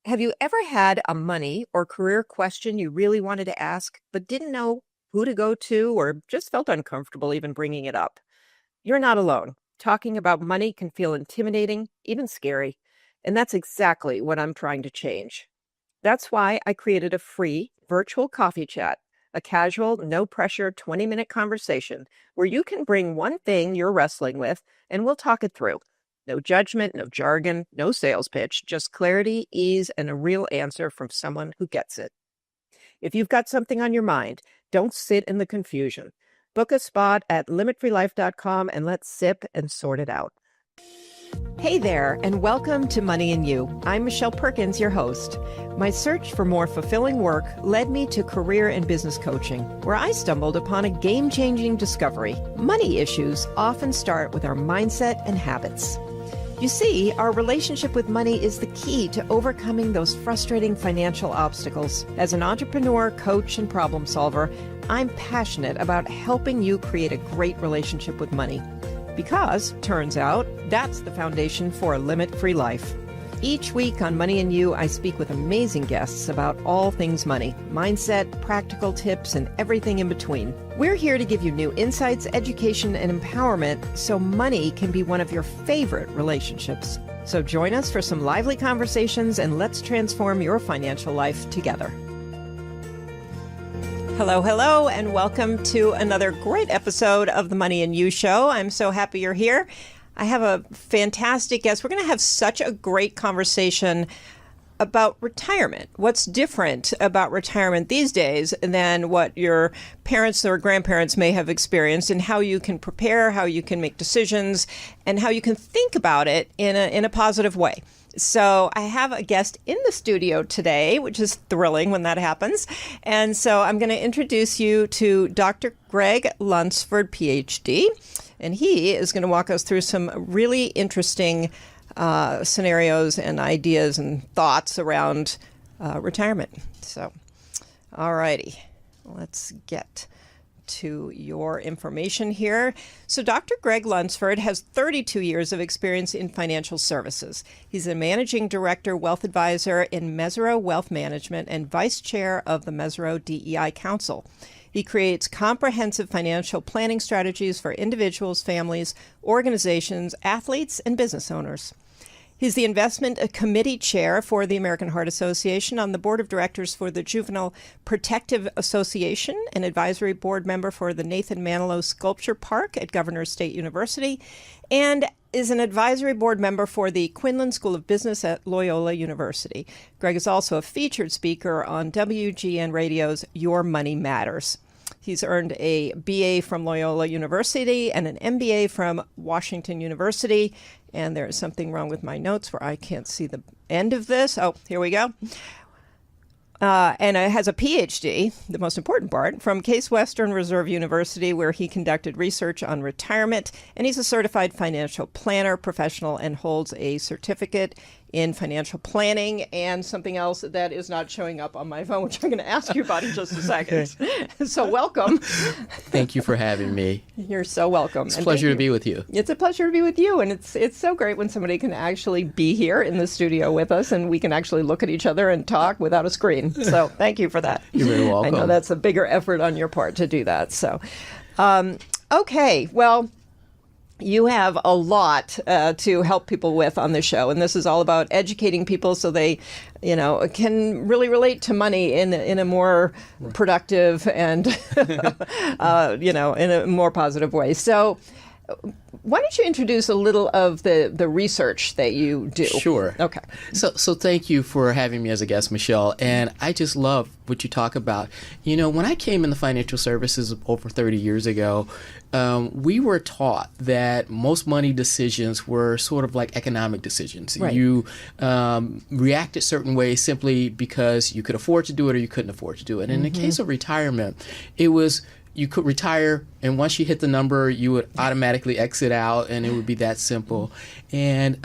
Have you ever had a money or career question you really wanted to ask, but didn't know who to go to or just felt uncomfortable even bringing it up? You're not alone. Talking about money can feel intimidating, even scary. And that's exactly what I'm trying to change. That's why I created a free virtual coffee chat, a casual, no pressure 20-minute conversation where you can bring one thing you're wrestling with and we'll talk it through. No judgment, no jargon, no sales pitch, just clarity, ease, and a real answer from someone who gets it. If you've got something on your mind, don't sit in the confusion. Book a spot at limitfreelife.com and let's sip and sort it out. Hey there, and welcome to Money and You. I'm Michelle Perkins, your host. My search for more fulfilling work led me to career and business coaching, where I stumbled upon a game-changing discovery. Money issues often start with our mindset and habits. You see, our relationship with money is the key to overcoming those frustrating financial obstacles. As an entrepreneur, coach, and problem solver, I'm passionate about helping you create a great relationship with money. Because, turns out, that's the foundation for a limit-free life. Each week on Money and You, I speak with amazing guests about all things money, mindset, practical tips, and everything in between. We're here to give you new insights, education, and empowerment so money can be one of your favorite relationships. So join us for some lively conversations and let's transform your financial life together. Hello, hello, and welcome to another great episode of the Money and You Show. I'm so happy you're here. I have a fantastic guest. We're going to have such a great conversation about retirement. What's different about retirement these days than what your parents or grandparents may have experienced, and how you can prepare, how you can make decisions, and how you can think about it in a positive way. So I have a guest in the studio today, which is thrilling when that happens. And so I'm going to introduce you to Dr. Gregg Lunceford, PhD. And he is going to walk us through some really interesting scenarios and ideas and thoughts around retirement. So, all righty, let's get to your information here. So Dr. Gregg Lunceford has 32 years of experience in financial services. He's a managing director, wealth advisor in Mesirow Wealth Management and vice chair of the Mesirow DEI Council. He creates comprehensive financial planning strategies for individuals, families, organizations, athletes, and business owners. He's the investment committee chair for the American Heart Association, on the board of directors for the Juvenile Protective Association, an advisory board member for the Nathan Manilow Sculpture Park at Governors State University, and is an advisory board member for the Quinlan School of Business at Loyola University. Gregg is also a featured speaker on WGN Radio's Your Money Matters. He's earned a BA from Loyola University and an MBA from Washington University. And there is something wrong with my notes where I can't see the end of this. Oh, here we go. And it has a PhD, the most important part, from Case Western Reserve University, where he conducted research on retirement. And he's a certified financial planner professional and holds a certificate in financial planning and something else that is not showing up on my phone, which I'm going to ask you about in just a second. So welcome. Thank you for having me. You're so welcome. It's a pleasure to be with you. It's a pleasure to be with you. And it's so great when somebody can actually be here in the studio with us and we can actually look at each other and talk without a screen. So thank you for that. You're very welcome. I know that's a bigger effort on your part to do that. So, okay. Well, you have a lot to help people with on the show, and this is all about educating people so they, can really relate to money in a more productive and, in a more positive way. So, why don't you introduce a little of the research that you do? Sure. Okay. So thank you for having me as a guest, Michelle. And I just love what you talk about. When I came in the financial services over 30 years ago, we were taught that most money decisions were sort of like economic decisions. Right. You reacted certain ways simply because you could afford to do it or you couldn't afford to do it. And in the case of retirement, it was you could retire, and once you hit the number, you would automatically exit out, and it would be that simple. And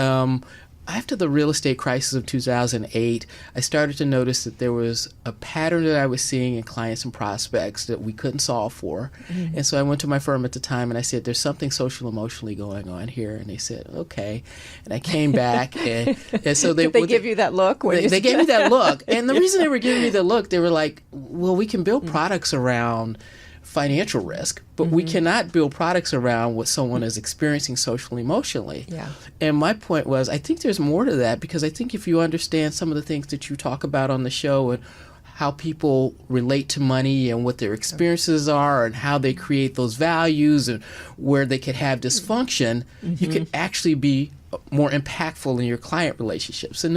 after the real estate crisis of 2008, I started to notice that there was a pattern that I was seeing in clients and prospects that we couldn't solve for. Mm-hmm. And so I went to my firm at the time and I said, there's something social emotionally going on here. And they said, okay. And I came back and so they give you that look? They gave me that look. And the reason they were giving me the look, they were like, well, we can build products around financial risk, but we cannot build products around what someone is experiencing socially, emotionally. Yeah. And my point was, I think there's more to that, because I think if you understand some of the things that you talk about on the show and how people relate to money and what their experiences are and how they create those values and where they could have dysfunction, you can actually be more impactful in your client relationships. And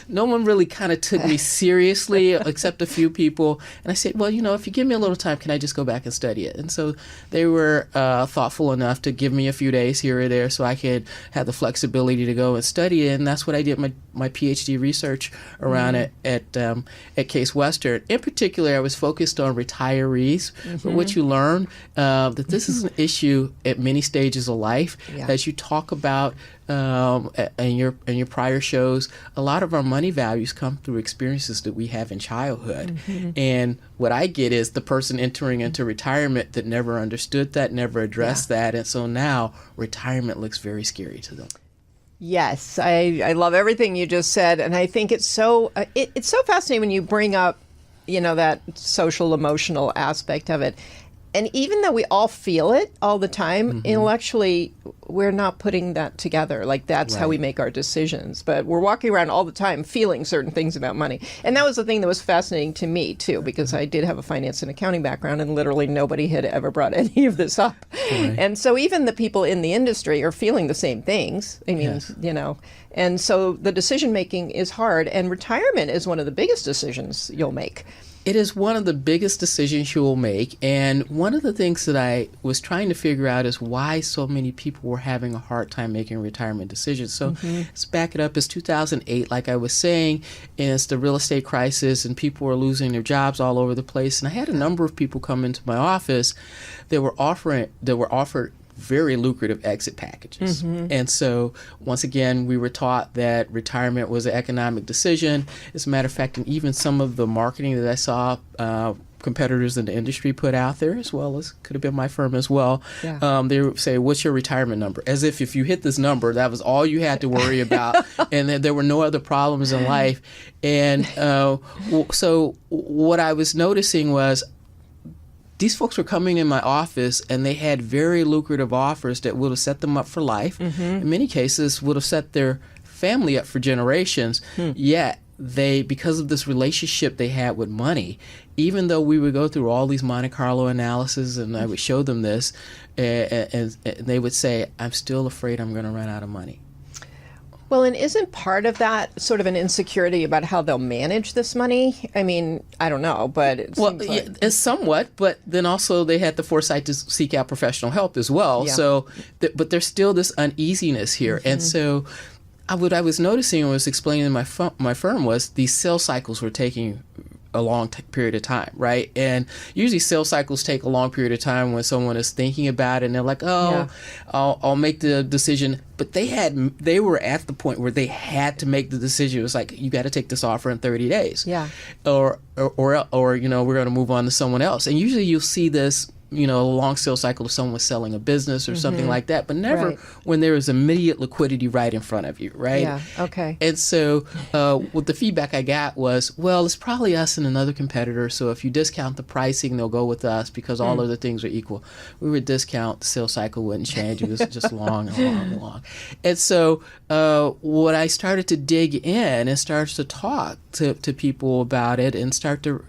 no one really kind of took me seriously except a few people. And I said, well, if you give me a little time, can I just go back and study it? And so they were thoughtful enough to give me a few days here or there so I could have the flexibility to go and study it. And that's what I did my PhD research around it at Case Western. In particular, I was focused on retirees. But what you learn, that this is an issue at many stages of life. Yeah. As you talk about in your prior shows, a lot of our money values come through experiences that we have in childhood. And what I get is the person entering into retirement that never understood that, never addressed that, and so now retirement looks very scary to them. Yes, I love everything you just said, and I think it's so it's so fascinating when you bring up that social emotional aspect of it. And even though we all feel it all the time, intellectually, we're not putting that together. Like, that's how we make our decisions. But we're walking around all the time feeling certain things about money. And that was the thing that was fascinating to me, too, because I did have a finance and accounting background, and literally nobody had ever brought any of this up. Right. And so even the people in the industry are feeling the same things. I mean, and so the decision making is hard. And retirement is one of the biggest decisions you'll make. It is one of the biggest decisions you will make, and one of the things that I was trying to figure out is why so many people were having a hard time making retirement decisions. So let's back it up. It's 2008, like I was saying, and it's the real estate crisis, and people were losing their jobs all over the place. And I had a number of people come into my office that were offered very lucrative exit packages. And so once again, we were taught that retirement was an economic decision. As a matter of fact, and even some of the marketing that I saw competitors in the industry put out there, as well as could have been my firm as well, they would say, what's your retirement number? As if you hit this number, that was all you had to worry about, and that there were no other problems in life. And so what I was noticing was, these folks were coming in my office and they had very lucrative offers that would have set them up for life. In many cases, would have set their family up for generations. Yet they, because of this relationship they had with money, even though we would go through all these Monte Carlo analysis and I would show them this, and they would say, I'm still afraid I'm going to run out of money. Well, and isn't part of that sort of an insecurity about how they'll manage this money? I mean, I don't know, but it seems like... it's somewhat, but then also they had the foresight to seek out professional help as well. So, but there's still this uneasiness here. And so what I was noticing and was explaining in my firm was these sales cycles were taking a long period of time, right? And usually sales cycles take a long period of time when someone is thinking about it and they're like, I'll make the decision. But they were at the point where they had to make the decision. It was like, you got to take this offer in 30 days. Or we're going to move on to someone else. And usually you'll see this, a long sales cycle of someone selling a business or something like that, but never when there is immediate liquidity right in front of you, right? Yeah, okay. And so what the feedback I got was, well, it's probably us and another competitor, so if you discount the pricing, they'll go with us because all other things are equal. We would discount, the sales cycle wouldn't change. It was just long and long and long. And so what I started to dig in and started to talk to people about it and start to,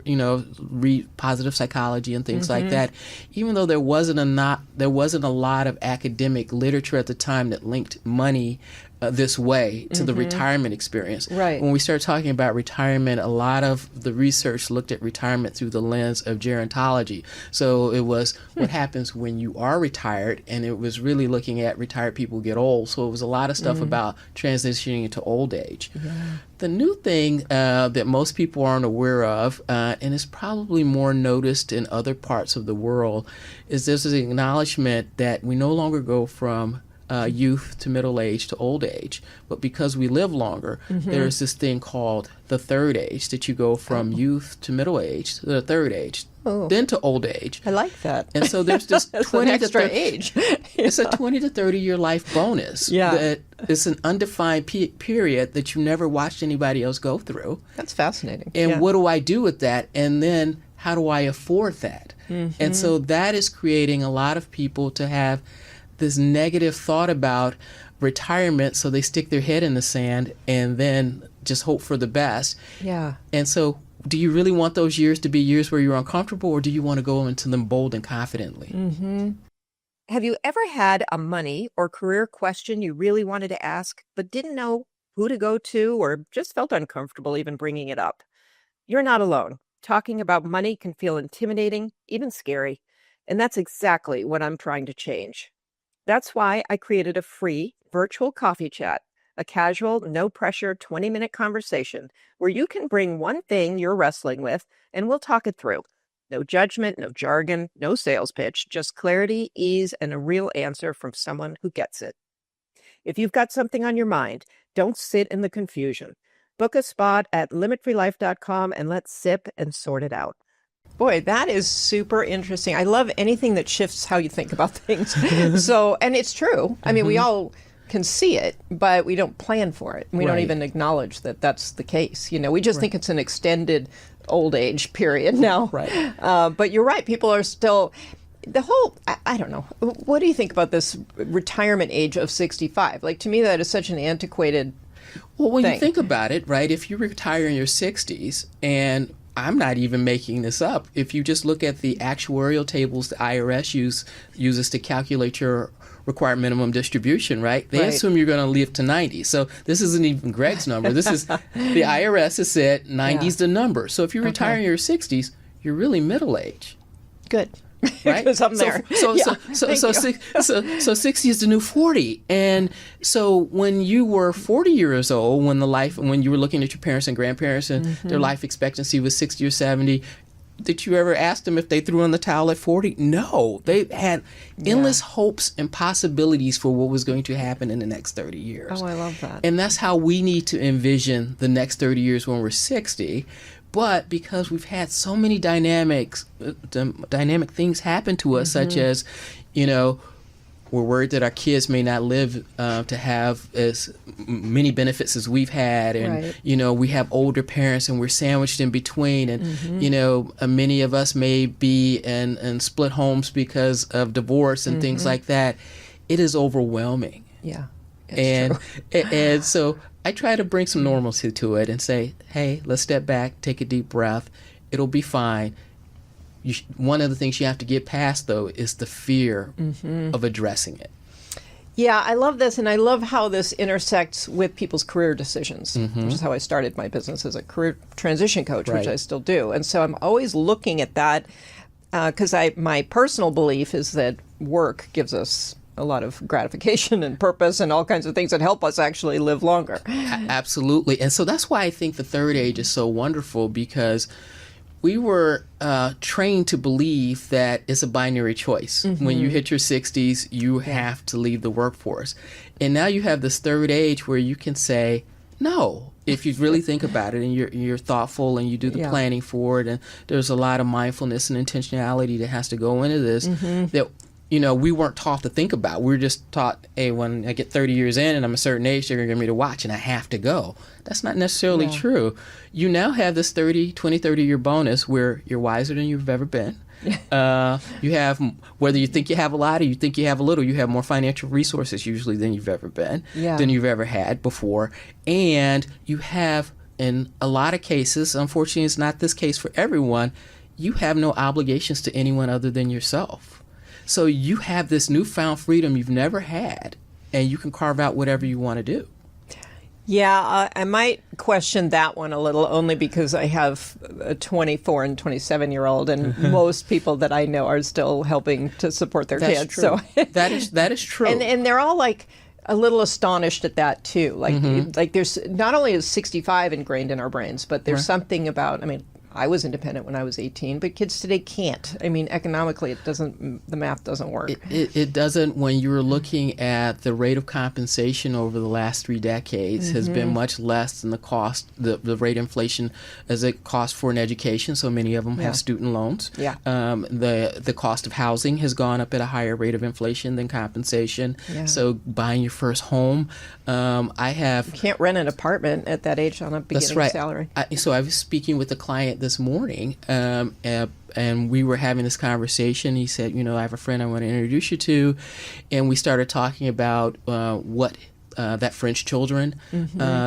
read positive psychology and things like that, even though there wasn't a lot of academic literature at the time that linked money this way to the retirement experience. Right. When we started talking about retirement, a lot of the research looked at retirement through the lens of gerontology. So it was what happens when you are retired, and it was really looking at retired people get old. So it was a lot of stuff about transitioning into old age. The new thing that most people aren't aware of, and is probably more noticed in other parts of the world, is there's an acknowledgement that we no longer go from youth to middle age to old age. But because we live longer, there's this thing called the third age, that you go from youth to middle age to the third age, then to old age. I like that. And so there's this 20 an to extra 30 age. It's a 20 to 30 year life bonus. Yeah. That it's an undefined period that you never watched anybody else go through. That's fascinating. And what do I do with that? And then how do I afford that? And so that is creating a lot of people to have this negative thought about retirement, so they stick their head in the sand and then just hope for the best. Yeah. And so do you really want those years to be years where you're uncomfortable, or do you want to go into them bold and confidently? Have you ever had a money or career question you really wanted to ask, but didn't know who to go to or just felt uncomfortable even bringing it up? You're not alone. Talking about money can feel intimidating, even scary. And that's exactly what I'm trying to change. That's why I created a free virtual coffee chat, a casual, no-pressure 20-minute conversation where you can bring one thing you're wrestling with and we'll talk it through. No judgment, no jargon, no sales pitch, just clarity, ease, and a real answer from someone who gets it. If you've got something on your mind, don't sit in the confusion. Book a spot at limitfreelife.com and let's sip and sort it out. Boy, that is super interesting. I love anything that shifts how you think about things. So, and it's true. I mean, we all can see it, but we don't plan for it. We don't even acknowledge that that's the case. You know, we just think it's an extended old age period now. But you're right. People are still, the whole, I don't know. What do you think about this retirement age of 65? Like, to me, that is such an antiquated Well, when thing. you think about it, right, if you retire in your 60s, and I'm not even making this up, if you just look at the actuarial tables the IRS uses to calculate your required minimum distribution, right? They assume you're going to live to 90. So this isn't even Gregg's number. This is the IRS has said 90 is the number. So if you retire in your 60s, you're really middle age. Good. Right? Because I'm there. So 60 is the new 40. And so when you were 40 years old, when you were looking at your parents and grandparents and their life expectancy was 60 or 70, did you ever ask them if they threw in the towel at 40? No. They had endless hopes and possibilities for what was going to happen in the next 30 years. Oh, I love that. And that's how we need to envision the next 30 years when we're 60. But because we've had so many dynamic things happen to us, such as, you know, we're worried that our kids may not live to have as many benefits as we've had. And, you know, we have older parents and we're sandwiched in between. And, you know, many of us may be in split homes because of divorce and things like that. It is overwhelming. Yeah. And so I try to bring some normalcy to it and say, hey, let's step back, take a deep breath. It'll be fine. One of the things you have to get past, though, is the fear of addressing it. Yeah, I love this, and I love how this intersects with people's career decisions, which is how I started my business as a career transition coach, which I still do. And so I'm always looking at that because my personal belief is that work gives us a lot of gratification and purpose and all kinds of things that help us actually live longer. Absolutely. And so that's why I think the third age is so wonderful, because we were trained to believe that it's a binary choice. When you hit your 60s, you have to leave the workforce. And now you have this third age where you can say, no, if you really think about it and you're thoughtful and you do the planning for it, and there's a lot of mindfulness and intentionality that has to go into this that, you know, we weren't taught to think about. We were just taught, hey, when I get 30 years in and I'm a certain age, they're going to give me the watch and I have to go. That's not necessarily true. You now have this 30-year bonus where you're wiser than you've ever been. You have, whether you think you have a lot or you think you have a little, you have more financial resources usually than you've ever been, than you've ever had before. And you have, in a lot of cases, unfortunately it's not this case for everyone, you have no obligations to anyone other than yourself. So you have this newfound freedom you've never had, and you can carve out whatever you want to do. Yeah, I might question that one a little, only because I have a 24 and 27-year-old, and most people that I know are still helping to support their kids. True. So that is true. And they're all like a little astonished at that too. Like there's not only is 65 ingrained in our brains, but there's something about, I mean, I was independent when I was 18, but kids today can't. I mean, economically, the math doesn't work. It doesn't. When you're looking at the rate of compensation over the last 3 decades has been much less than the cost, the rate of inflation as it costs for an education. So many of them have student loans. Yeah. The cost of housing has gone up at a higher rate of inflation than compensation. Yeah. So buying your first home, You can't rent an apartment at that age on a beginning salary. So I was speaking with a client this morning, and we were having this conversation. He said, I have a friend I want to introduce you to, and we started talking about what that French children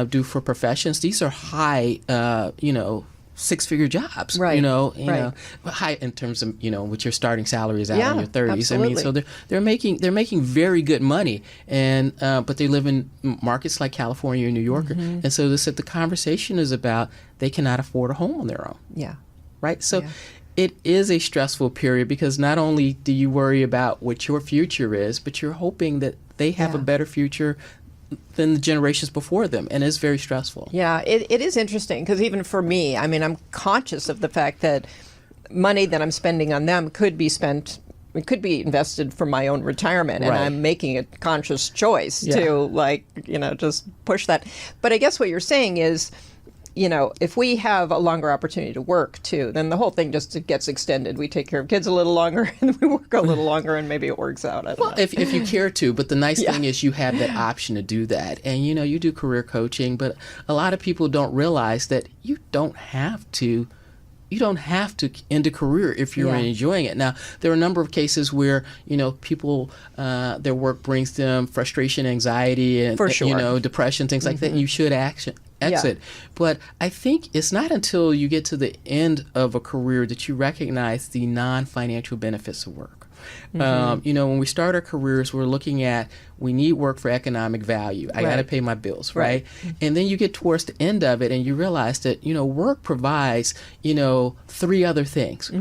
do for professions. These are high, six-figure jobs, right? High in terms of what your starting salary is out in your 30s. Absolutely. I mean, so they're making very good money, and but they live in markets like California and New York, and so the conversation is about they cannot afford a home on their own. Yeah. Right. So. It is a stressful period because not only do you worry about what your future is, but you're hoping that they have a better future than the generations before them, and it's very stressful. Yeah, it is interesting because even for me, I mean, I'm conscious of the fact that money that I'm spending on them could be invested for my own retirement, and I'm making a conscious choice to just push that. But I guess what you're saying is, if we have a longer opportunity to work too, then the whole thing just gets extended. We take care of kids a little longer and we work a little longer, and maybe it works out. I don't know. If you care to, but the nice thing is you have that option to do that. And you do career coaching, but a lot of people don't realize that you don't have to end a career if you're enjoying it. Now, there are a number of cases where, people, their work brings them frustration, anxiety, and, depression, things like that, and you should exit. But I think it's not until you get to the end of a career that you recognize the non-financial benefits of work. When we start our careers, we're looking at, we need work for economic value. I got to pay my bills, right? And then you get towards the end of it and you realize that, work provides, 3 other things.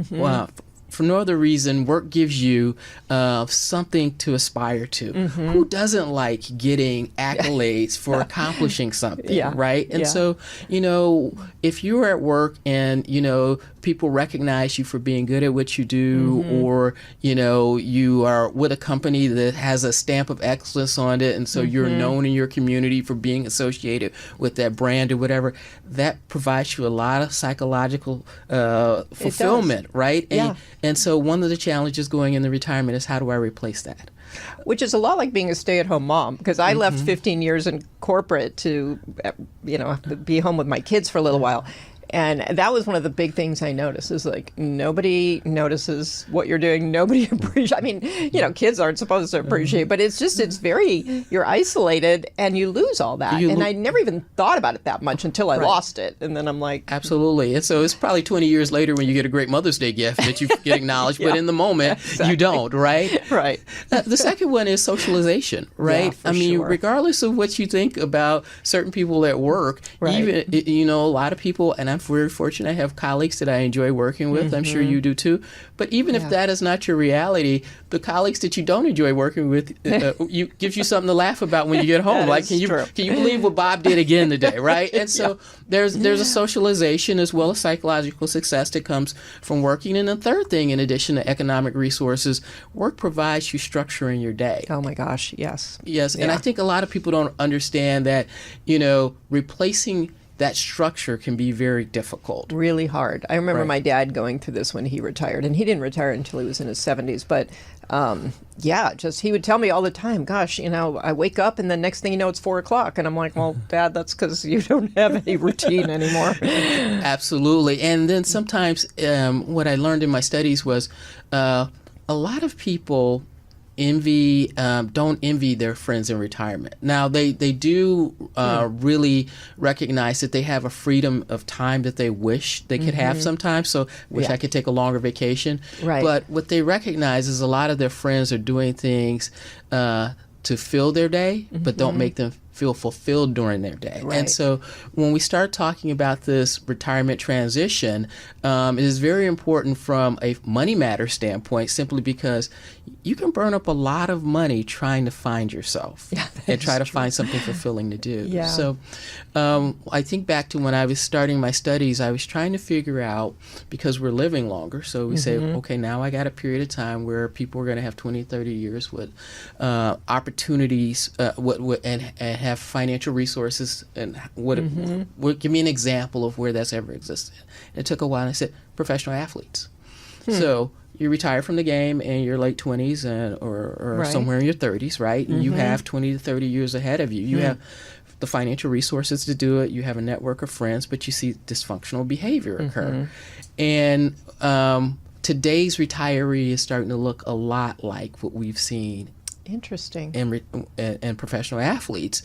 For no other reason, work gives you something to aspire to. Who doesn't like getting accolades for accomplishing something, right? And so, if you're at work and, people recognize you for being good at what you do, or, you are with a company that has a stamp of excellence on it, and so you're known in your community for being associated with that brand or whatever, that provides you a lot of psychological fulfillment, right? And so one of the challenges going into retirement is, how do I replace that? Which is a lot like being a stay-at-home mom, because I left 15 years in corporate to, be home with my kids for a little while. And that was one of the big things I noticed, is like, nobody notices what you're doing. Nobody appreciates. I mean, kids aren't supposed to appreciate, but it's very, you're isolated and you lose all that. And I never even thought about it that much until I lost it. And then I'm like. Absolutely. And so it's probably 20 years later when you get a great Mother's Day gift that you get acknowledged, but in the moment, you don't, right? Right. The second one is socialization, right? Regardless of what you think about certain people at work, even, a lot of people, and I'm very fortunate. I have colleagues that I enjoy working with. I'm sure you do too. But even if that is not your reality, the colleagues that you don't enjoy working with gives you something to laugh about when you get home. Like, can you believe what Bob did again today, right? And so there's a socialization as well as psychological success that comes from working. And the third thing, in addition to economic resources, work provides you structure in your day. Oh my gosh, yes. Yes, and I think a lot of people don't understand that, replacing that structure can be very difficult. Really hard. I remember my dad going through this when he retired, and he didn't retire until he was in his 70s. But he would tell me all the time, gosh, I wake up and the next thing you know, it's 4:00. And I'm like, well, Dad, that's because you don't have any routine anymore. Absolutely. And then sometimes what I learned in my studies was a lot of people don't envy their friends in retirement. Now, they do really recognize that they have a freedom of time that they wish they could have sometimes. So, wish I could take a longer vacation. Right. But what they recognize is a lot of their friends are doing things to fill their day, but don't make them feel fulfilled during their day. Right. And so when we start talking about this retirement transition, it is very important from a money matter standpoint, simply because you can burn up a lot of money trying to find yourself and try to find something fulfilling to do. Yeah. So I think back to when I was starting my studies, I was trying to figure out, because we're living longer, so we say, okay, now I got a period of time where people are going to have 20, 30 years with opportunities and have financial resources. And give me an example of where that's ever existed. And it took a while, and I said, professional athletes. So you retire from the game in your late 20s or somewhere in your 30s, right? And you have 20 to 30 years ahead of you. You have the financial resources to do it. You have a network of friends, but you see dysfunctional behavior occur. And today's retiree is starting to look a lot like what we've seen Interesting. in professional athletes.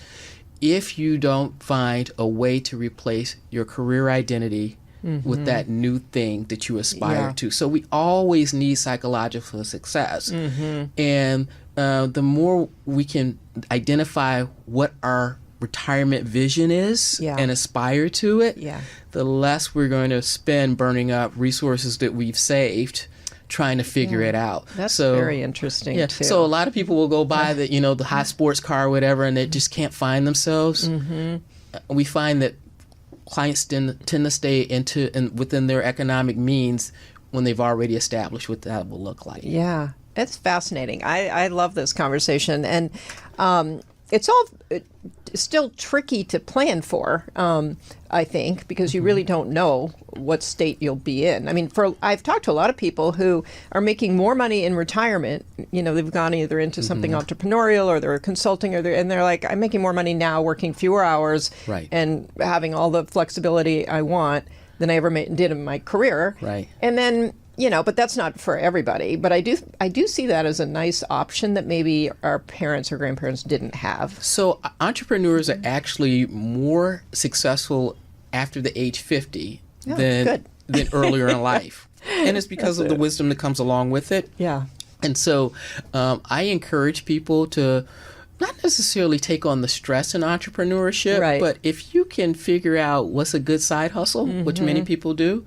If you don't find a way to replace your career identity with that new thing that you aspire to. So we always need psychological success. And the more we can identify what our retirement vision is and aspire to it, the less we're going to spend burning up resources that we've saved trying to figure it out. That's very interesting too. So a lot of people will go buy the high sports car or whatever, and they just can't find themselves. We find that clients tend to stay within their economic means when they've already established what that will look like. Yeah, it's fascinating. I love this conversation, and it's all still tricky to plan for, I think, because you really don't know what state you'll be in. I mean, I've talked to a lot of people who are making more money in retirement. They've gone either into something entrepreneurial, or they're consulting, and they're like, I'm making more money now working fewer hours and having all the flexibility I want than I ever did in my career. Right. And then, but that's not for everybody. But I do see that as a nice option that maybe our parents or grandparents didn't have. So entrepreneurs are actually more successful after the age 50 than earlier in life. And it's because of the wisdom that comes along with it. Yeah. And so I encourage people to not necessarily take on the stress in entrepreneurship, but if you can figure out what's a good side hustle, which many people do,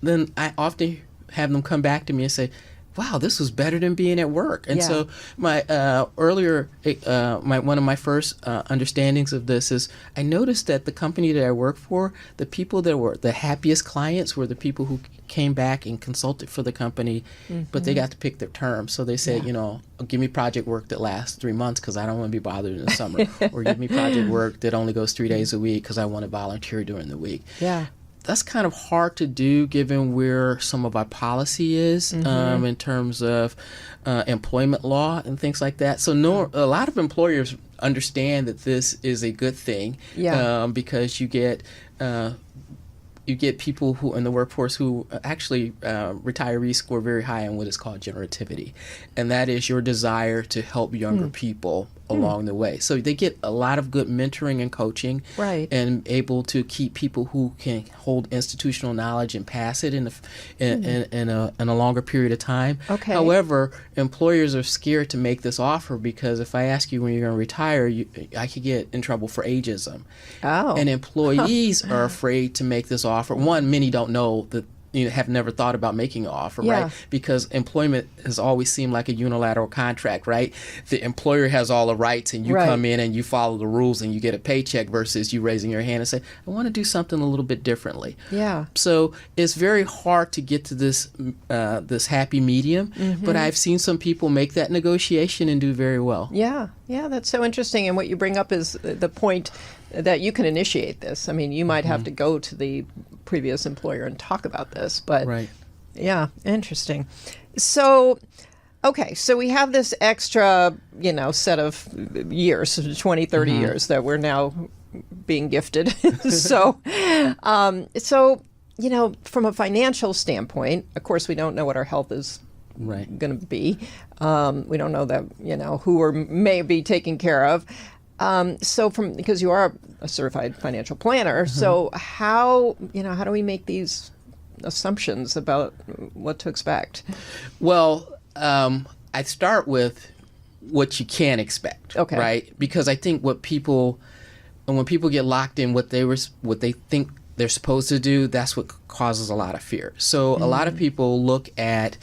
then I often have them come back to me and say, wow, this was better than being at work. And so my one of my first understandings of this is I noticed that the company that I worked for, the people that were the happiest clients were the people who came back and consulted for the company, but they got to pick their terms. So they said, give me project work that lasts 3 months because I don't want to be bothered in the summer, or give me project work that only goes 3 days a week because I want to volunteer during the week. Yeah. That's kind of hard to do given where some of our policy is in terms of employment law and things like that. So a lot of employers understand that this is a good thing because you get people who in the workforce who actually retirees score very high on what is called generativity, and that is your desire to help younger people along the way. So they get a lot of good mentoring and coaching, and able to keep people who can hold institutional knowledge and pass it in a longer period of time. Okay. However, employers are scared to make this offer because if I ask you when you're going to retire, I could get in trouble for ageism. Oh. And employees are afraid to make this offer. One, many don't know that have never thought about making an offer, right? Because employment has always seemed like a unilateral contract, right? The employer has all the rights and you come in and you follow the rules and you get a paycheck versus you raising your hand and say, I want to do something a little bit differently. Yeah. So it's very hard to get to this happy medium, but I've seen some people make that negotiation and do very well. Yeah, that's so interesting. And what you bring up is the point that you can initiate this. I mean, you might have to go to the previous employer and talk about this, but yeah, interesting. So, okay, so we have this extra, set of years, 20, 30 years that we're now being gifted. So, from a financial standpoint, of course, we don't know what our health is going to be. We don't know that, who we're maybe taking care of. Because you are a certified financial planner, so how do we make these assumptions about what to expect? Well, I start with what you can expect, right? Because I think what people And when people get locked in what they think they're supposed to do, that's what causes a lot of fear. So a lot of people look at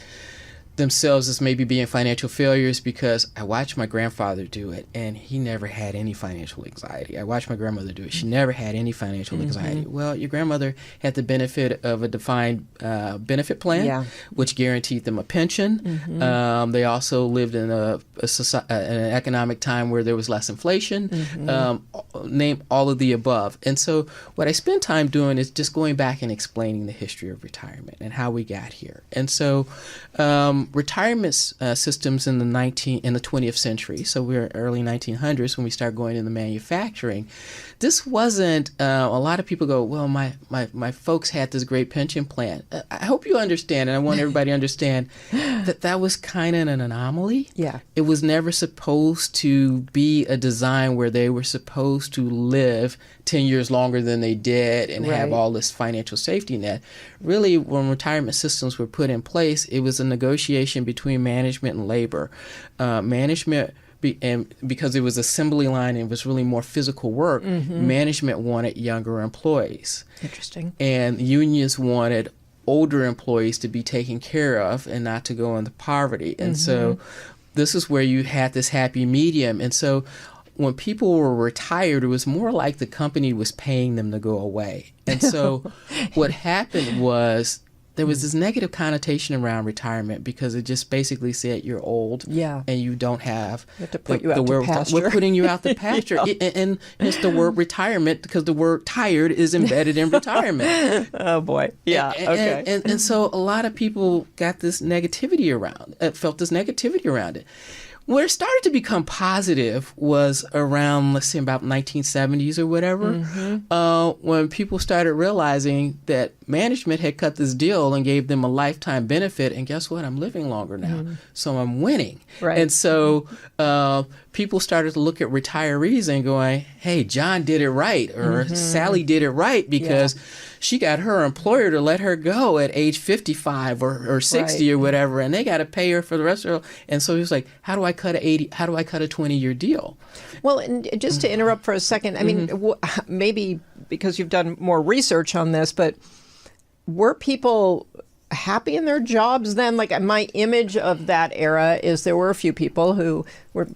themselves as maybe being financial failures because I watched my grandfather do it and he never had any financial anxiety. I watched my grandmother do it. She never had any financial anxiety. Well, your grandmother had the benefit of a defined benefit plan, which guaranteed them a pension. They also lived in an economic time where there was less inflation. Name all of the above. And so what I spend time doing is just going back and explaining the history of retirement and how we got here. And so retirement systems in the 20th century, so we're early 1900s when we start going into manufacturing. This wasn't a lot of people go, well, my folks had this great pension plan. I hope you understand, and I want everybody to understand that was kind of an anomaly. Yeah, it was never supposed to be a design where they were supposed to live 10 years longer than they did and have all this financial safety net. Really, when retirement systems were put in place, it was a negotiation between management and labor. Because it was assembly line and it was really more physical work, management wanted younger employees. Interesting. And unions wanted older employees to be taken care of and not to go into poverty. And so this is where you had this happy medium. And so when people were retired, it was more like the company was paying them to go away. And so what happened was there was this negative connotation around retirement because it just basically said you're old and you don't have to put you out to pasture. We're putting you out to pasture. And it's the word retirement because the word tired is embedded in retirement. Oh, boy. Yeah. And so a lot of people got this negativity felt this negativity around it. Where it started to become positive was around, let's say, about 1970s or whatever, when people started realizing that management had cut this deal and gave them a lifetime benefit. And guess what? I'm living longer now, so I'm winning. Right. And so people started to look at retirees and going, hey, John did it right, or Sally did it right because she got her employer to let her go at age 55 or 60 or whatever, and they got to pay her for the rest of her life. And so he was like, how do I cut a 20-year deal? Well, and just to interrupt for a second, I mean, maybe because you've done more research on this, but were people happy in their jobs then? Like, my image of that era is there were a few people who were,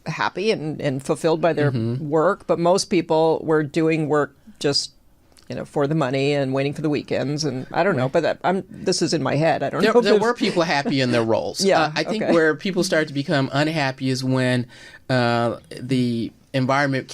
happy and fulfilled by their work, but most people were doing work just for the money and waiting for the weekends. And I don't know, but this is in my head. I don't know. There were people happy in their roles. I think where people started to become unhappy is when the environment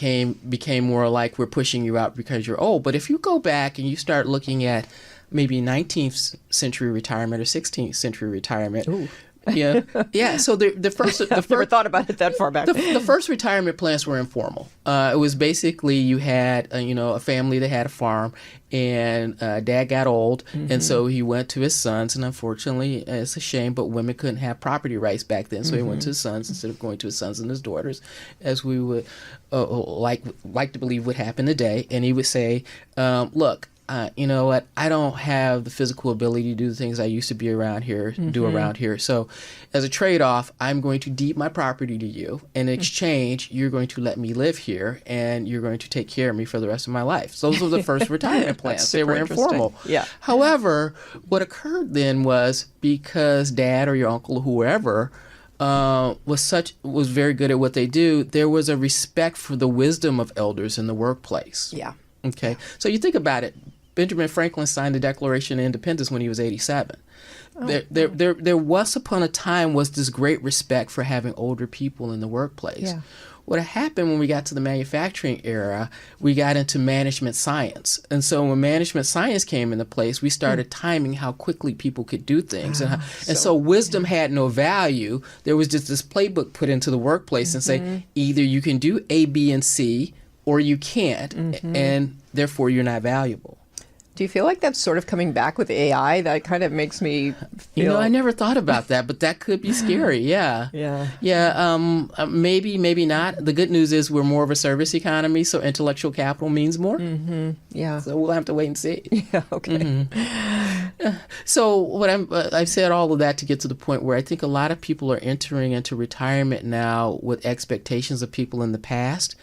became more like we're pushing you out because you're old. But if you go back and you start looking at maybe 19th century retirement or 16th century retirement, Ooh. Yeah. So the first, I've never thought about it that far back. The first retirement plans were informal. It was basically you had a family that had a farm, and dad got old, and so he went to his sons. And unfortunately, it's a shame, but women couldn't have property rights back then, so he went to his sons instead of going to his sons and his daughters, as we would like to believe would happen today. And he would say, "Look. You know what? I don't have the physical ability to do the things I used to be around here, do around here. So as a trade-off, I'm going to deed my property to you. In exchange, you're going to let me live here, and you're going to take care of me for the rest of my life." So those were the first retirement plans. They were informal. Yeah. However, what occurred then was because dad or your uncle or whoever was very good at what they do, there was a respect for the wisdom of elders in the workplace. Yeah. Okay. So you think about it. Benjamin Franklin signed the Declaration of Independence when he was 87. There once upon a time was this great respect for having older people in the workplace. Yeah. What happened when we got to the manufacturing era, we got into management science. And so when management science came into place, we started timing how quickly people could do things. And so wisdom had no value. There was just this playbook put into the workplace and say, either you can do A, B, and C, or you can't, and therefore you're not valuable. Do you feel like that's sort of coming back with AI? That kind of makes me feel... I never thought about that, but that could be scary. Yeah. Maybe not. The good news is we're more of a service economy, so intellectual capital means more. Yeah. So we'll have to wait and see. Yeah, okay. So I've said all of that to get to the point where I think a lot of people are entering into retirement now with expectations of people in the past,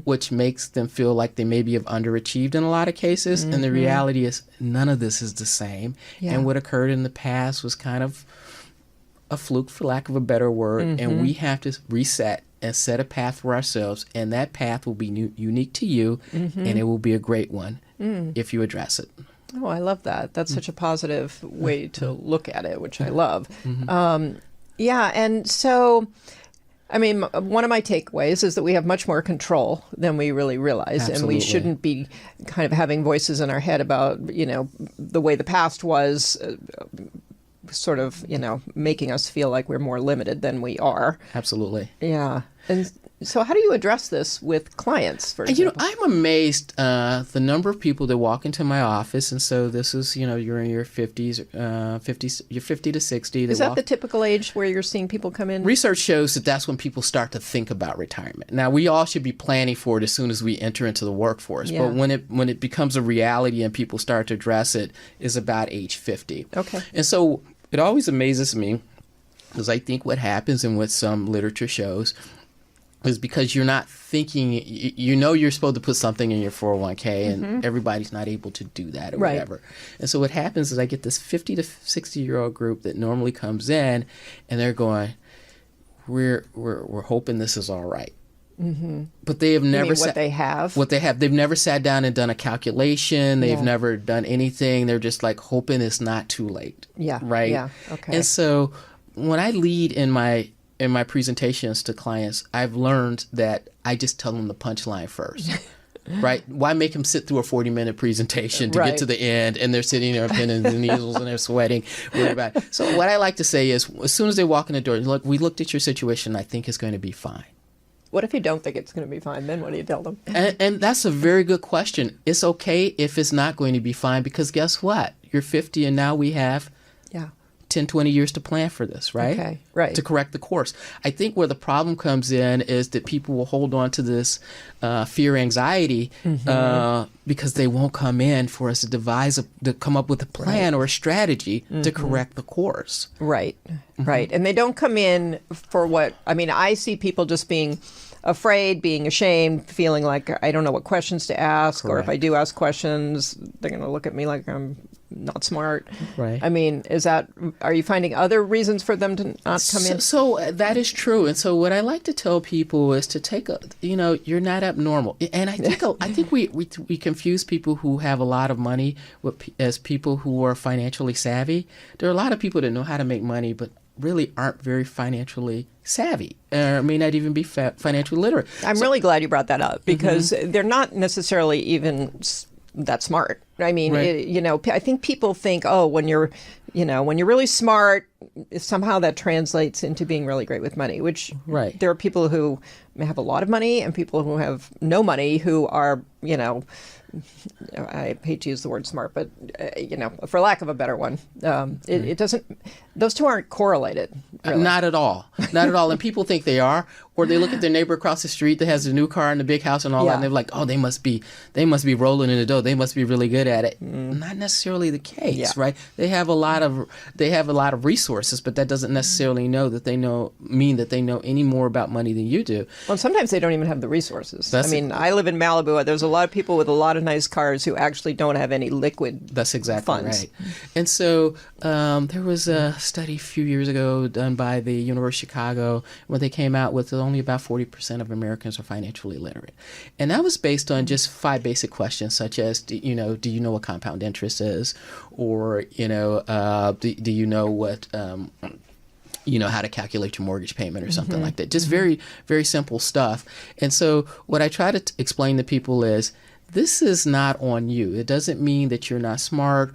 which makes them feel like they maybe have underachieved in a lot of cases. And the reality is none of this is the same. Yeah. And what occurred in the past was kind of a fluke, for lack of a better word. And we have to reset and set a path for ourselves. And that path will be unique to you, and it will be a great one if you address it. Oh, I love that. That's such a positive way to look at it, which I love. Yeah, and so, I mean, one of my takeaways is that we have much more control than we really realize. Absolutely. And we shouldn't be kind of having voices in our head about, the way the past was, sort of, making us feel like we're more limited than we are. Absolutely. Yeah. And so how do you address this with clients, for example? I'm amazed the number of people that walk into my office, and so this is, you're in your 50s, you're 50 to 60. Is that the typical age where you're seeing people come in? Research shows that that's when people start to think about retirement. Now, we all should be planning for it as soon as we enter into the workforce, Yeah. but when it becomes a reality and people start to address it is about age 50. Okay. And so it always amazes me, because I think what happens and what some literature shows is because you're not thinking, you're supposed to put something in your 401k, and everybody's not able to do that or whatever. And so what happens is I get this 50 to 60-year-old group that normally comes in, and they're going, we're hoping this is all right. But they have never what they have. They've never sat down and done a calculation. They've never done anything. They're just like hoping it's not too late. Yeah. Right. Yeah. Okay. And so when I lead in my presentations to clients, I've learned that I just tell them the punchline first. Right? Why make them sit through a 40-minute presentation to get to the end, and they're sitting there pins and needles and they're sweating. So what I like to say is, as soon as they walk in the door, look, we looked at your situation. I think it's going to be fine. What if you don't think it's going to be fine? Then what do you tell them? And that's a very good question. It's okay if it's not going to be fine, because guess what? You're 50 and now we have 10, 20 years to plan for this, right? Okay, right. To correct the course. I think where the problem comes in is that people will hold on to this fear, anxiety, because they won't come in for us to come up with a plan or a strategy to correct the course. Right, right. And they don't come in for I see people just being afraid, being ashamed, feeling like I don't know what questions to ask, or if I do ask questions, they're going to look at me like I'm not smart. Right. I mean, are you finding other reasons for them to not come in? So that is true. And so what I like to tell people is to take you're not abnormal. And I think we confuse people who have a lot of money as people who are financially savvy. There are a lot of people that know how to make money, but really aren't very financially savvy, or may not even be financially literate. I'm really glad you brought that up, because they're not necessarily even that smart. I mean, I think people think, when you're really smart, somehow that translates into being really great with money, which there are people who may have a lot of money and people who have no money who are, I hate to use the word smart, but, for lack of a better one, it doesn't, those two aren't correlated. Really. Not at all. Not at all. And people think they are, or they look at their neighbor across the street that has a new car and a big house and all that, and they're like, oh, they must be rolling in the dough. They must be really good at it. Not necessarily the case, right? They have a lot of resources, but that doesn't necessarily mean that they know any more about money than you do. Well, sometimes they don't even have the resources. I live in Malibu. There's a lot of people with a lot of nice cars who actually don't have any liquid That's exactly funds. Right. And so there was a study a few years ago done by the University of Chicago where they came out with only about 40% of Americans are financially literate. And that was based on just 5 basic questions, such as, do you know what compound interest is? Or, do you know what... how to calculate your mortgage payment or something like that. Just very, very simple stuff. And so what I try to explain to people is, this is not on you. It doesn't mean that you're not smart.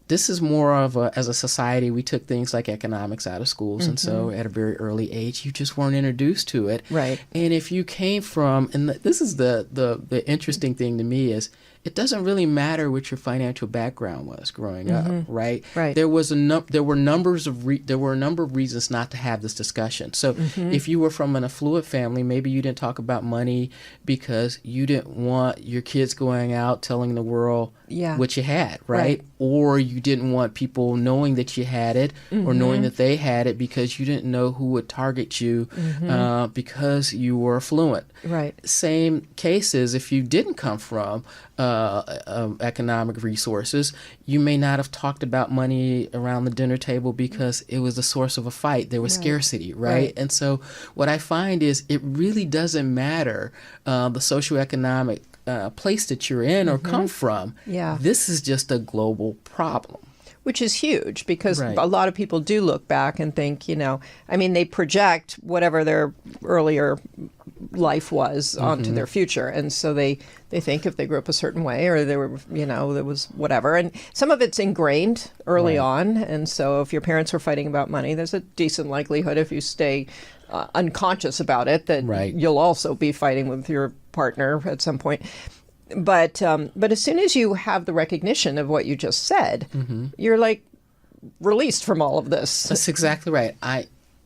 This is more of as a society, we took things like economics out of schools. And so at a very early age, you just weren't introduced to it. Right. And if you came from, and this is the interesting thing to me is, it doesn't really matter what your financial background was growing up, right? Right. There were a number of reasons not to have this discussion. So if you were from an affluent family, maybe you didn't talk about money because you didn't want your kids going out telling the world what you had, right? Or you didn't want people knowing that you had it or knowing that they had it because you didn't know who would target you because you were affluent. Right. Same cases if you didn't come from economic resources, you may not have talked about money around the dinner table because it was the source of a fight. There was scarcity, right? And so what I find is it really doesn't matter the socioeconomic place that you're in or come from. This is just a global problem. Which is huge because a lot of people do look back and think, they project whatever their earlier life was onto their future. And so they think if they grew up a certain way or there was whatever. And some of it's ingrained early on. And so if your parents were fighting about money, there's a decent likelihood if you stay unconscious about it that you'll also be fighting with your partner at some point. But as soon as you have the recognition of what you just said, you're like released from all of this. That's exactly right.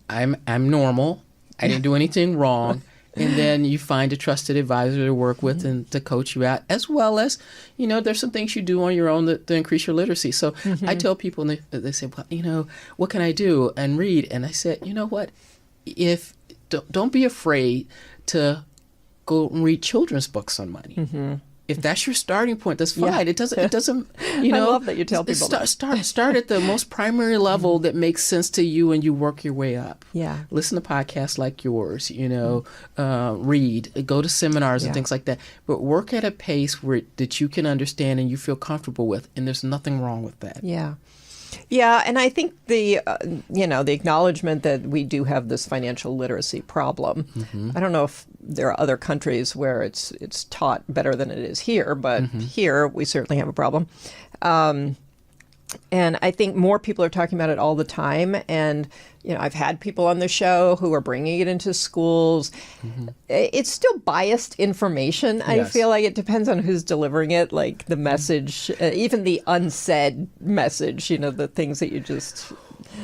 I'm normal. I didn't do anything wrong. And then you find a trusted advisor to work with and to coach you out, as well as, there's some things you do on your own to increase your literacy. So I tell people, and they say, well, what can I do and read? And I said, you know what? Don't be afraid to go and read children's books on money. If that's your starting point, that's fine. It doesn't, I love that you tell people start at the most primary level that makes sense to you and you work your way up. Listen to podcasts like yours, read, go to seminars and things like that, but work at a pace that you can understand and you feel comfortable with. And there's nothing wrong with that. Yeah, and I think the acknowledgement that we do have this financial literacy problem. I don't know if there are other countries where it's taught better than it is here, but here we certainly have a problem. And I think more people are talking about it all the time. And, I've had people on the show who are bringing it into schools. It's still biased information. I feel like it depends on who's delivering it, like the message, even the unsaid message, the things that you just...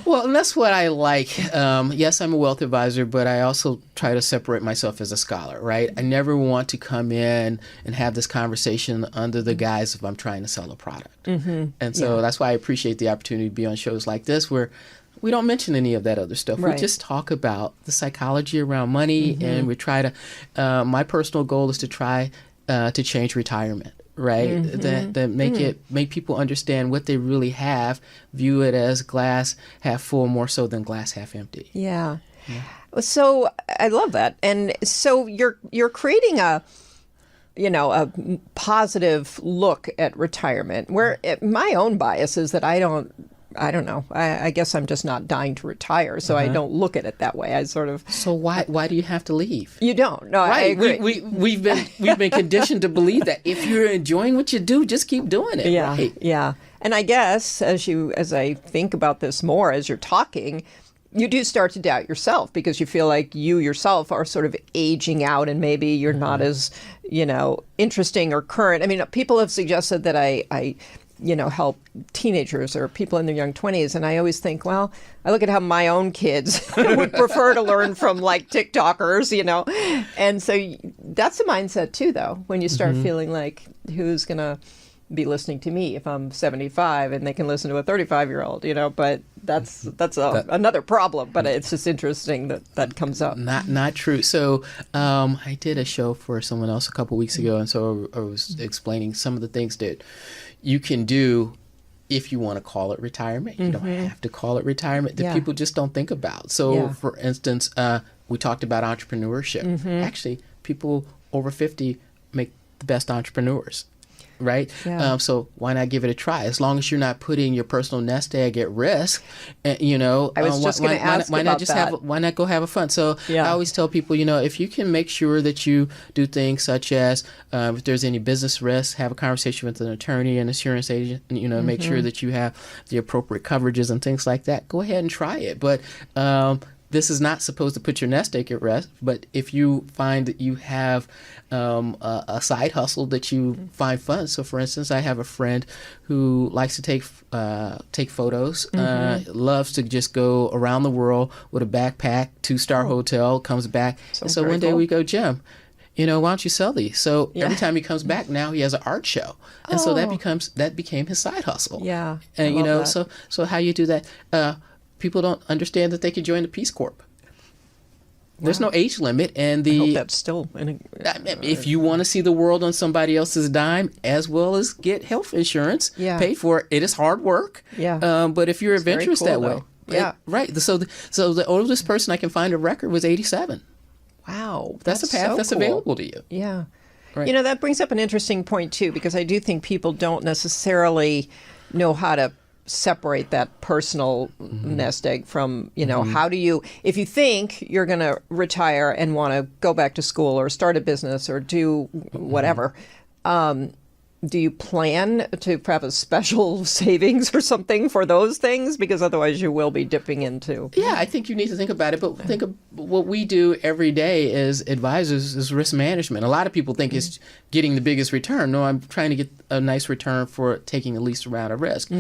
Well, and that's what I like. Yes, I'm a wealth advisor, but I also try to separate myself as a scholar, right? I never want to come in and have this conversation under the guise of I'm trying to sell a product. And so that's why I appreciate the opportunity to be on shows like this where we don't mention any of that other stuff. We just talk about the psychology around money, and we try to, my personal goal is to try to change retirement. Right, that make people understand what they really have, view it as glass half full more so than glass half empty. Yeah. So I love that, and so you're creating a positive look at retirement. Where my own bias is that I don't know. I guess I'm just not dying to retire, so I don't look at it that way. I sort of. So why do you have to leave? You don't. No, right. I agree. We've been conditioned to believe that if you're enjoying what you do, just keep doing it. Yeah. Right? Yeah. And I guess as I think about this more as you're talking, you do start to doubt yourself because you feel like you yourself are sort of aging out and maybe you're not as interesting or current. I mean, people have suggested that I help teenagers or people in their young 20s. And I always think, well, I look at how my own kids would prefer to learn from like TikTokers, And so that's a mindset too, though, when you start feeling like who's going to be listening to me if I'm 75 and they can listen to a 35-year-old, but that's another problem. But it's just interesting that comes up. Not true. So I did a show for someone else a couple weeks ago. And so I was explaining some of the things that you can do if you want to call it retirement. You don't have to call it retirement that people just don't think about. So, for instance, we talked about entrepreneurship. Actually, people over 50 make the best entrepreneurs. Right? So why not give it a try? As long as you're not putting your personal nest egg at risk, I was just going to ask why not about that. Why not go have a fun? So I always tell people, if you can make sure that you do things such as if there's any business risk, have a conversation with an attorney, an insurance agent, make sure that you have the appropriate coverages and things like that. Go ahead and try it. But this is not supposed to put your nest egg at rest, but if you find that you have a side hustle that you find fun. So, for instance, I have a friend who likes to take photos, loves to just go around the world with a backpack, 2-star hotel, comes back. And so one day we go, Jim, why don't you sell these? So every time he comes back, now he has an art show, and so that became his side hustle. Yeah, and so how you do that? People don't understand that they could join the Peace Corps. There's no age limit, and I hope that's still. If you want to see the world on somebody else's dime, as well as get health insurance paid for, it is hard work. Yeah. But if you're adventurous that way, yeah, right. So the oldest person I can find a record was 87. Wow, that's a path that's available to you. Yeah. Right. That brings up an interesting point too, because I do think people don't necessarily know how to separate that personal nest egg from, how do you, if you think you're going to retire and want to go back to school or start a business or do whatever, do you plan to have a special savings or something for those things? Because otherwise you will be dipping into. Yeah, I think you need to think about it. But think of what we do every day as advisors is risk management. A lot of people think it's getting the biggest return. No, I'm trying to get a nice return for taking the least amount of risk.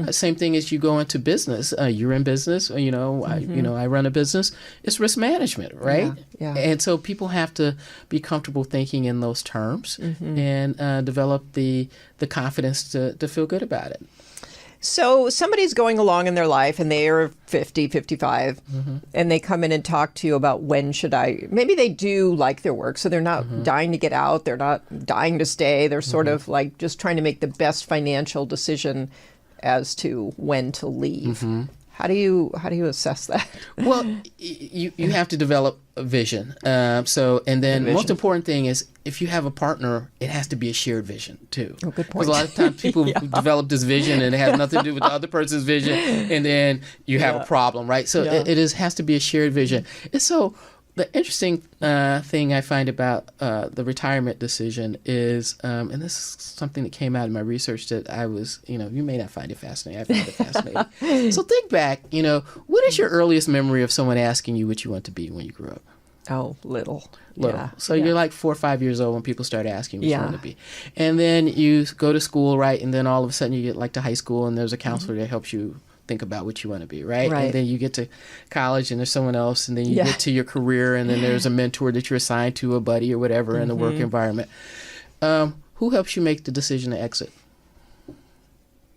Same thing as you go into business. You're in business. I run a business. It's risk management, right? Yeah. And so people have to be comfortable thinking in those terms and develop the confidence to feel good about it. So somebody's going along in their life and they are 50, 55, and they come in and talk to you about maybe they do like their work, so they're not dying to get out, they're not dying to stay, they're sort of like just trying to make the best financial decision as to when to leave. How do you assess that? Well, you have to develop a vision. And then most important thing is if you have a partner, it has to be a shared vision too. Oh, good point. Because a lot of times people develop this vision and it has nothing to do with the other person's vision, and then you have a problem, right? So it has to be a shared vision. And so the interesting thing I find about the retirement decision is, and this is something that came out in my research that I was, you may not find it fascinating. I find it fascinating. So think back, what is your earliest memory of someone asking you what you want to be when you grew up? Oh, little. Yeah. So you're like 4 or 5 years old when people start asking what you want to be. And then you go to school, right? And then all of a sudden you get like to high school and there's a counselor that helps you think about what you want to be, right? And then you get to college and there's someone else, and then you get to your career and then there's a mentor that you're assigned to, a buddy or whatever in the work environment. Who helps you make the decision to exit?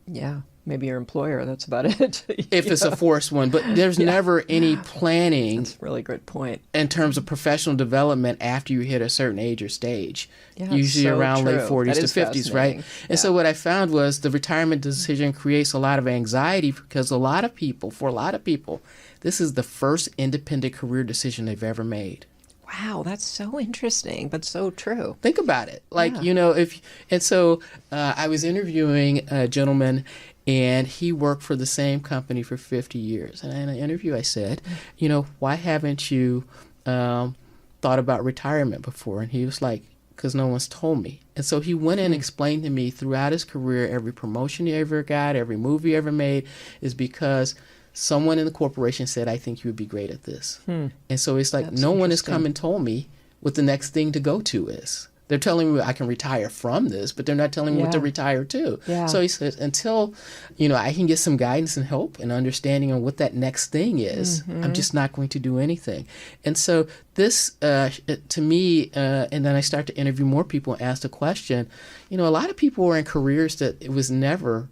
Yeah, maybe your employer, that's about it. If it's a forced one, but there's never any planning. That's a really great point. In terms of professional development after you hit a certain age or stage, Yeah, usually so around true. late 40s That to is 50s, right? And so what I found was the retirement decision creates a lot of anxiety because for a lot of people, this is the first independent career decision they've ever made. Wow, that's so interesting, but so true. Think about it. I was interviewing a gentleman, and he worked for the same company for 50 years. And in an interview, I said, why haven't you thought about retirement before? And he was like, because no one's told me. And so he went in and explained to me throughout his career, every promotion he ever got, every move he ever made, is because someone in the corporation said, I think you would be great at this. And so it's like, That's no one has come and told me what the next thing to go to is. They're telling me I can retire from this, but they're not telling me what to retire to. Yeah. So he said, until, I can get some guidance and help and understanding on what that next thing is, I'm just not going to do anything. And so this, to me, and then I start to interview more people and ask the question, a lot of people were in careers that it was never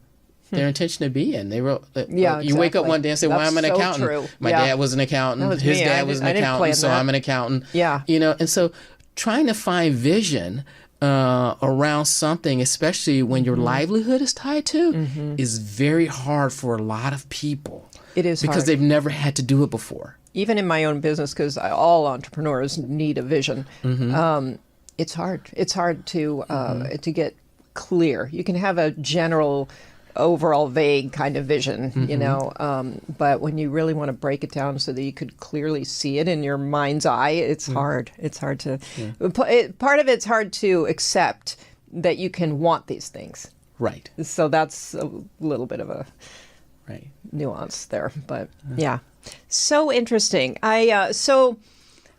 their intention to be in. They were, you wake up one day and say, well, I'm an accountant. True. My dad was an accountant. His dad was an accountant, so I'm an accountant. Yeah. And so trying to find vision around something, especially when your livelihood is tied to, is very hard for a lot of people. It is because hard. they've never had to do it before. Even in my own business, because all entrepreneurs need a vision. It's hard. It's hard to get clear. You can have a general, overall vague kind of vision, but when you really want to break it down so that you could clearly see it in your mind's eye, it's hard. It's hard to, part of it's hard to accept that you can want these things. Right. So that's a little bit of a nuance there, but yeah. So interesting. So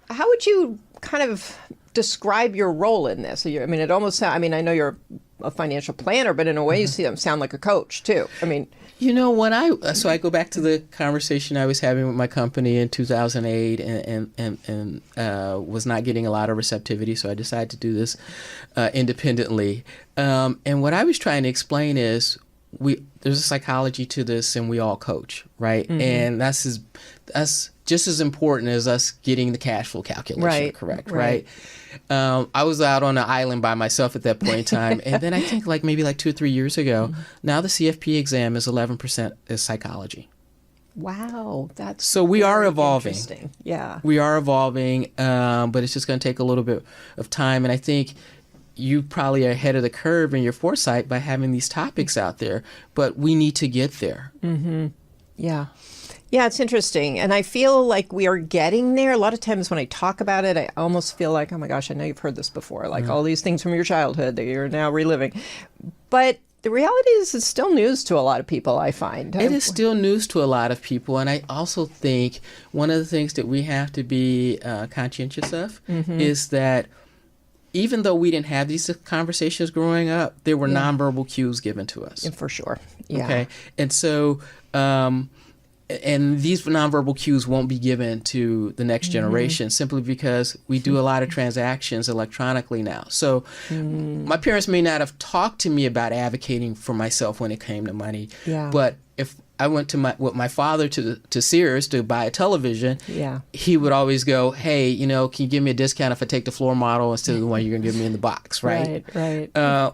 how would you kind of describe your role in this? I mean, it almost sounds, I mean, I know you're a financial planner, but in a way you sound like a coach too. I mean, When so I go back to the conversation I was having with my company in 2008 and was not getting a lot of receptivity, so I decided to do this independently. And what I was trying to explain is there's a psychology to this, and we all coach, right? Mm-hmm. And that's just as important as us getting the cash flow calculation correct, right? I was out on an island by myself at that point in time, and then I think maybe 2 or 3 years ago, now the CFP exam is 11% is psychology. Wow, that's so we are evolving. Interesting. Yeah, we are evolving, but it's just going to take a little bit of time, and I think you probably are ahead of the curve in your foresight by having these topics out there, but we need to get there. Mm-hmm. Yeah. Yeah, it's interesting. And I feel like we are getting there. A lot of times when I talk about it, I almost feel like, oh my gosh, I know you've heard this before, all these things from your childhood that you're now reliving. But the reality is it's still news to a lot of people, I find. It is still news to a lot of people. And I also think one of the things that we have to be conscientious of is that even though we didn't have these conversations growing up, there were nonverbal cues given to us. Yeah, for sure. Yeah. Okay. And so, and these nonverbal cues won't be given to the next generation simply because we do a lot of transactions electronically now. So my parents may not have talked to me about advocating for myself when it came to money, but if I went to with my father to Sears to buy a television, he would always go, hey, can you give me a discount if I take the floor model instead of the one you're going to give me in the box, right? Right.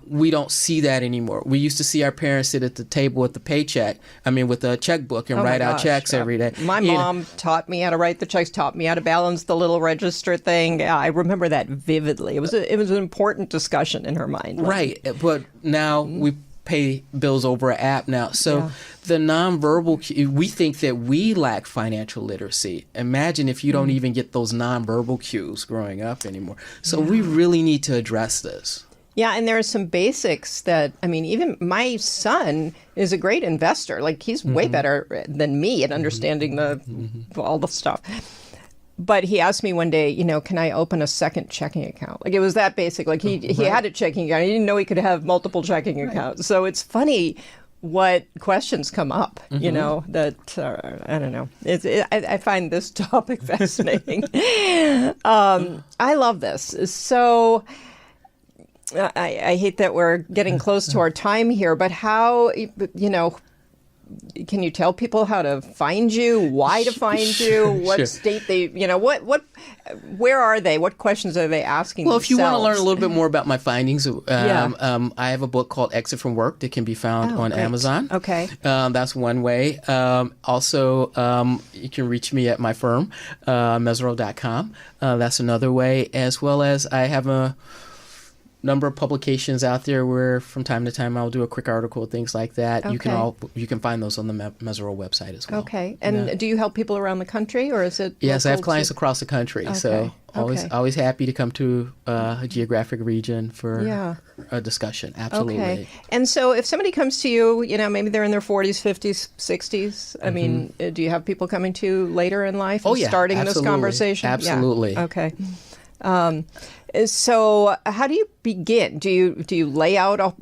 We don't see that anymore. We used to see our parents sit at the table with with a checkbook and write out checks every day. My mom taught me how to write the checks, taught me how to balance the little register thing. Yeah, I remember that vividly. It was an important discussion in her mind. Right. But now we pay bills over an app now. So the nonverbal, we think that we lack financial literacy. Imagine if you don't even get those nonverbal cues growing up anymore. So we really need to address this. Yeah, and there are some basics that, even my son is a great investor. He's way better than me at understanding all the stuff. But he asked me one day, can I open a second checking account? It was that basic. He had a checking account. He didn't know he could have multiple checking accounts. So it's funny what questions come up, that, I don't know. I find this topic fascinating. I love this. So I hate that we're getting close to our time here, but how, can you tell people how to find you, why to find you, what state they, where are they? What questions are they asking Well, themselves? if you want to learn a little bit more about my findings, I have a book called Exit from Work that can be found on Amazon. Okay. That's one way. Also, you can reach me at my firm, Mesirow.com. That's another way, as well as I have a number of publications out there where from time to time I'll do a quick article, things like that. Okay. You can find those on the Mesirow website as well. Okay. And do you help people around the country, or is it? Yes, I have clients across the country. Okay. So always happy to come to a geographic region for a discussion. Absolutely. Okay. And so if somebody comes to you, maybe they're in their 40s, 50s, 60s. Do you have people coming to you later in life and starting this conversation? Absolutely. Yeah. Okay. So how do you begin? Do you lay out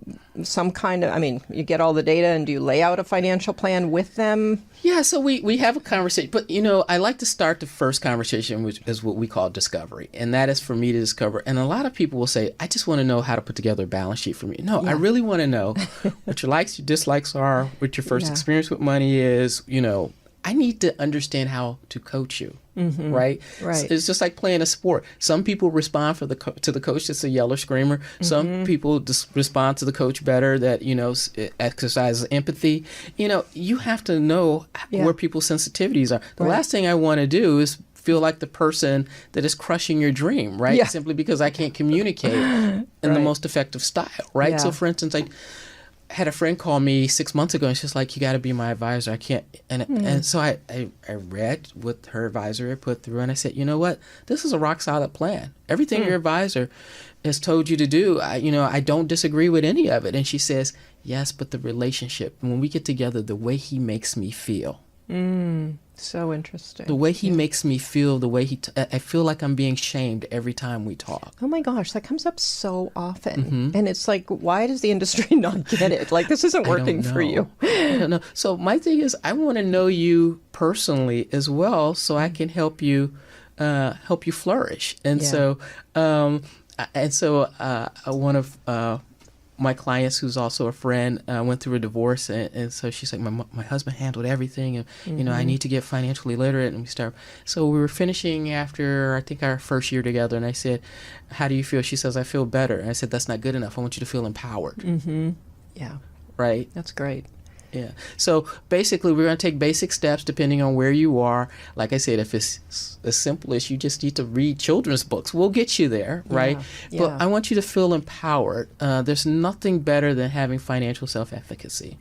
some kind of, you get all the data, and do you lay out a financial plan with them? Yeah, so we have a conversation. But, I like to start the first conversation, which is what we call discovery. And that is for me to discover. And a lot of people will say, I just want to know how to put together a balance sheet for me. No, I really want to know what your likes, your dislikes are, what your first experience with money is, I need to understand how to coach you, right? Right. So it's just like playing a sport. Some people respond to the coach that's a yeller screamer. Some people respond to the coach better that, exercises empathy. You have to know where people's sensitivities are. The last thing I want to do is feel like the person that is crushing your dream, right? Yeah. Simply because I can't communicate in the most effective style, right? Yeah. So for instance, I had a friend call me 6 months ago, and she's like, you got to be my advisor. I can't. And so I read what her advisor had put through, and I said, you know what? This is a rock solid plan. Everything your advisor has told you to do, I don't disagree with any of it. And she says, yes, but the relationship, when we get together, the way he makes me feel. So interesting. The way he makes me feel, the way I feel like I'm being shamed every time we talk. Oh my gosh, that comes up so often. And it's like, why does the industry not get it? Like, this isn't working for you. I don't know. So my thing is, I want to know you personally as well, so I can help you flourish. And so one of my clients, who's also a friend, went through a divorce, and so she's like, my husband handled everything, and you know, I need to get financially literate. And so we were finishing after, I think, our first year together, and I said, how do you feel? She says, I feel better. And I said, that's not good enough. I want you to feel empowered. Yeah, Right? that's great. Yeah. So basically, we're going to take basic steps depending on where you are. Like I said, if it's as simple as you just need to read children's books, we'll get you there, right? Yeah. But I want you to feel empowered. There's nothing better than having financial self-efficacy.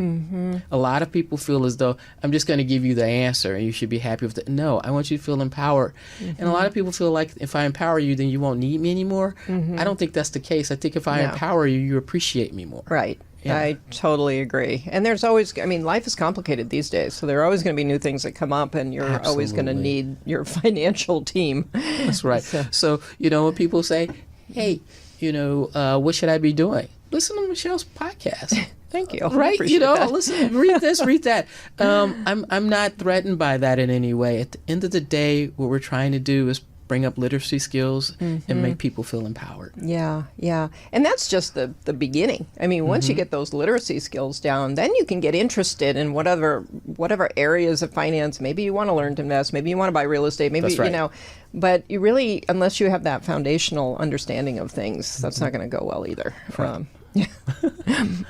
A lot of people feel as though I'm just going to give you the answer and you should be happy with it. No, I want you to feel empowered. And a lot of people feel like if I empower you, then you won't need me anymore. I don't think that's the case. I think if I empower you, you appreciate me more. Right. Yeah. I totally agree. And there's always, I mean, life is complicated these days. So there are always going to be new things that come up, and you're always going to need your financial team. That's right. So, you know, when people say, hey, you know, what should I be doing? Listen to Michelle's podcast. Thank you. Right? You know, listen, read this, read that. I'm not threatened by that in any way. At the end of the day, what we're trying to do is bring up literacy skills and make people feel empowered. Yeah, yeah. And that's just the beginning. I mean, once you get those literacy skills down, then you can get interested in whatever areas of finance. Maybe you want to learn to invest. Maybe you want to buy real estate. Maybe, That's right. you know, but you really, unless you have that foundational understanding of things, that's not going to go well either. Right.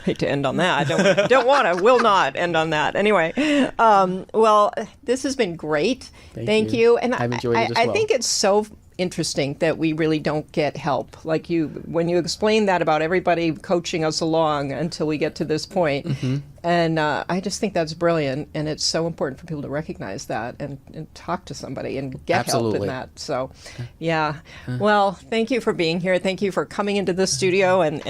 Hate to end on that. Don't want to. Will not end on that. Anyway, well, this has been great. Thank you. And I've enjoyed it as well. I think it's so interesting that we really don't get help. Like when you explain that about everybody coaching us along until we get to this point. And I just think that's brilliant. And it's so important for people to recognize that and talk to somebody and get help in that. So, yeah. Well, thank you for being here. Thank you for coming into the studio and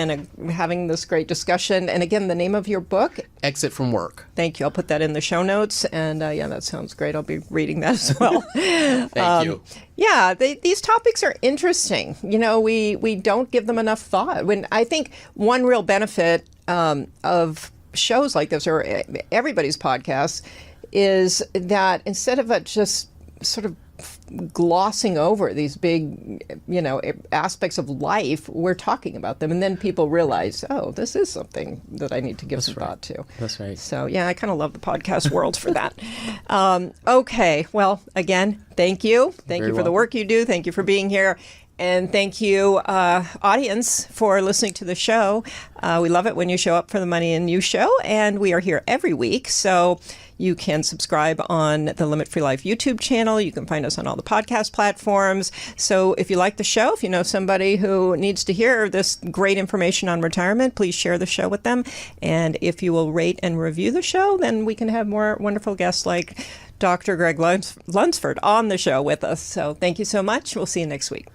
having this great discussion. And again, the name of your book? Exit from Work. Thank you. I'll put that in the show notes. And yeah, that sounds great. I'll be reading that as well. Thank you. Yeah, these topics are interesting. You know, we don't give them enough thought. When I think one real benefit of shows like this, or everybody's podcast, is that instead of it just sort of glossing over these big, you know, aspects of life, we're talking about them, and then people realize, oh, this is something that I need to give some thought to. That's right. So yeah, I kind of love the podcast world for that. Okay, well, again, thank you for the work you do. Thank you for being here. And thank you, audience, for listening to the show. We love it when you show up for the Money and You show, and we are here every week. So you can subscribe on the Limit Free Life YouTube channel. You can find us on all the podcast platforms. So if you like the show, if you know somebody who needs to hear this great information on retirement, please share the show with them. And if you will rate and review the show, then we can have more wonderful guests like Dr. Gregg Lunceford on the show with us. So thank you so much. We'll see you next week.